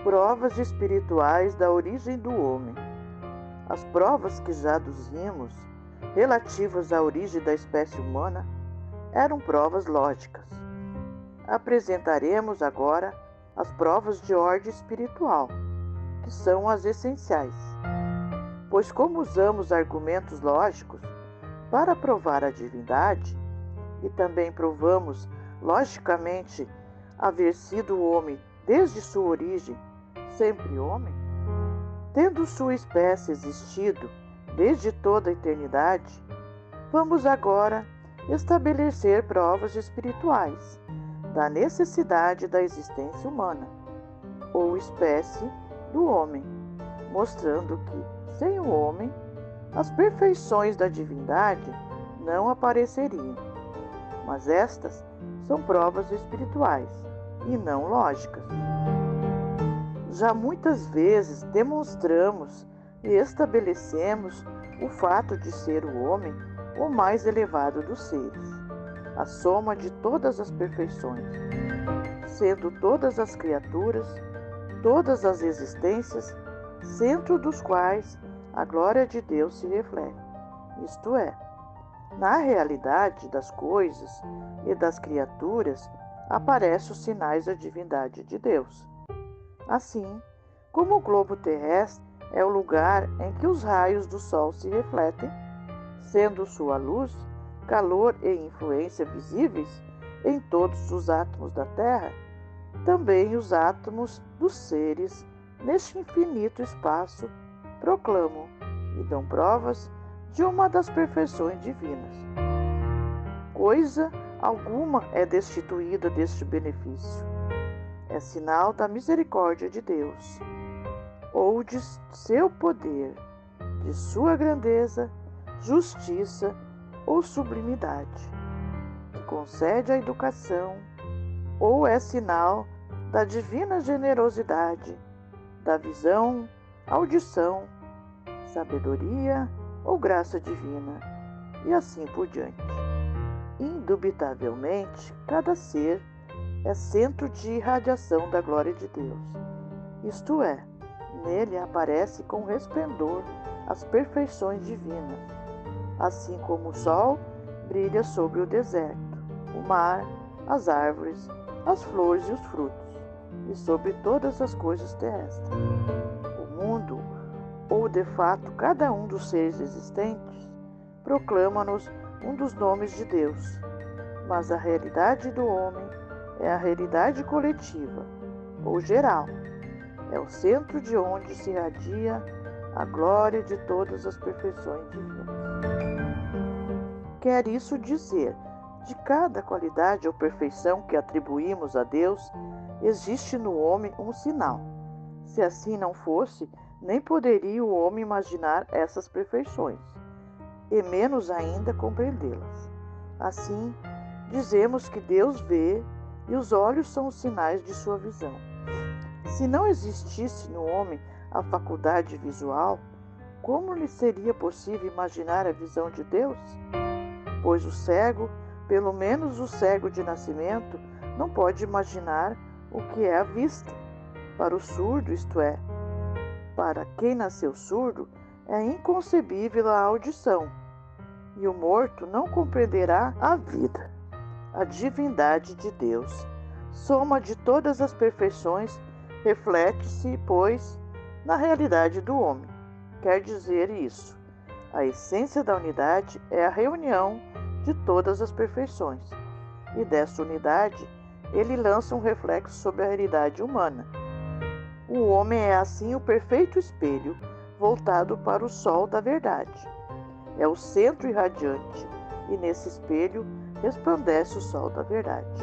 Provas espirituais da origem do homem. As provas que já aduzimos, relativas à origem da espécie humana, eram provas lógicas. Apresentaremos agora as provas de ordem espiritual, que são as essenciais. Pois como usamos argumentos lógicos para provar a divindade, e também provamos logicamente haver sido o homem desde sua origem, sempre homem, tendo sua espécie existido desde toda a eternidade, vamos agora estabelecer provas espirituais da necessidade da existência humana, ou espécie do homem, mostrando que, sem o homem, as perfeições da divindade não apareceriam. Mas estas são provas espirituais e não lógicas. Já muitas vezes demonstramos e estabelecemos o fato de ser o homem o mais elevado dos seres, a soma de todas as perfeições, sendo todas as criaturas, todas as existências, centro dos quais a glória de Deus se reflete, isto é, na realidade das coisas e das criaturas aparecem os sinais da divindade de Deus. Assim, como o globo terrestre é o lugar em que os raios do Sol se refletem, sendo sua luz, calor e influência visíveis em todos os átomos da Terra, também os átomos dos seres neste infinito espaço proclamam e dão provas de uma das perfeições divinas. Coisa alguma é destituída deste benefício. É sinal da misericórdia de Deus, ou de seu poder, de sua grandeza, justiça ou sublimidade, que concede a educação, ou é sinal da divina generosidade, da visão, audição, sabedoria ou graça divina, e assim por diante. Indubitavelmente, cada ser é centro de irradiação da glória de Deus, isto é, nele aparece com resplendor as perfeições divinas, assim como o sol brilha sobre o deserto, o mar, as árvores, as flores e os frutos, e sobre todas as coisas terrestres. O mundo, ou de fato cada um dos seres existentes, proclama-nos um dos nomes de Deus, mas a realidade do homem é a realidade coletiva, ou geral. É o centro de onde se irradia a glória de todas as perfeições divinas. Quer isso dizer, de cada qualidade ou perfeição que atribuímos a Deus, existe no homem um sinal. Se assim não fosse, nem poderia o homem imaginar essas perfeições, e menos ainda compreendê-las. Assim, dizemos que Deus vê e os olhos são os sinais de sua visão. Se não existisse no homem a faculdade visual, como lhe seria possível imaginar a visão de Deus? Pois o cego, pelo menos o cego de nascimento, não pode imaginar o que é a vista. Para o surdo, isto é, para quem nasceu surdo, é inconcebível a audição, e o morto não compreenderá a vida. A divindade de Deus, soma de todas as perfeições, reflete-se, pois, na realidade do homem. Quer dizer isso, a essência da unidade é a reunião de todas as perfeições, e dessa unidade ele lança um reflexo sobre a realidade humana. O homem é assim o perfeito espelho voltado para o sol da verdade. É o centro irradiante, e nesse espelho resplandece o sol da verdade.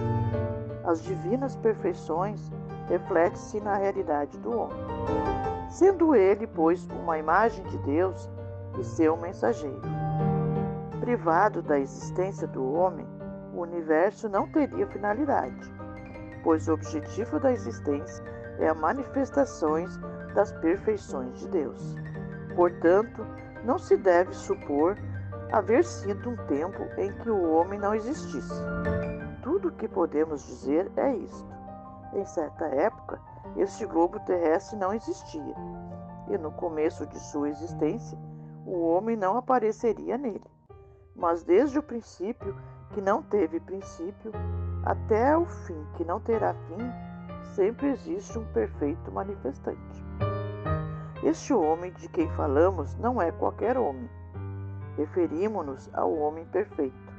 As divinas perfeições refletem-se na realidade do homem, sendo ele, pois, uma imagem de Deus e seu mensageiro. Privado da existência do homem, o universo não teria finalidade, pois o objetivo da existência é a manifestação das perfeições de Deus. Portanto, não se deve supor haver sido um tempo em que o homem não existisse. Tudo o que podemos dizer é isto. Em certa época, este globo terrestre não existia, e no começo de sua existência, o homem não apareceria nele. Mas desde o princípio, que não teve princípio, até o fim, que não terá fim, sempre existe um perfeito manifestante. Este homem de quem falamos não é qualquer homem. Referimos-nos ao homem perfeito,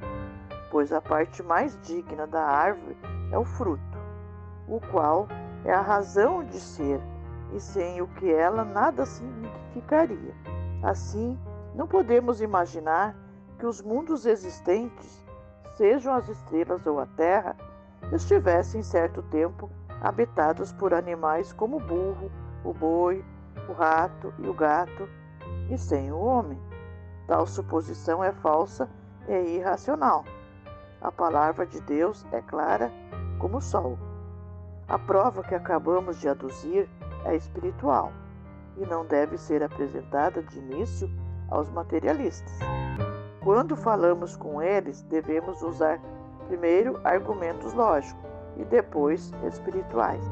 pois a parte mais digna da árvore é o fruto, o qual é a razão de ser, e sem o que ela nada significaria. Assim, não podemos imaginar que os mundos existentes, sejam as estrelas ou a terra, estivessem certo tempo habitados por animais como o burro, o boi, o rato e o gato, e sem o homem. Tal suposição é falsa e irracional. A palavra de Deus é clara como o sol. A prova que acabamos de aduzir é espiritual e não deve ser apresentada de início aos materialistas. Quando falamos com eles, devemos usar primeiro argumentos lógicos e depois espirituais.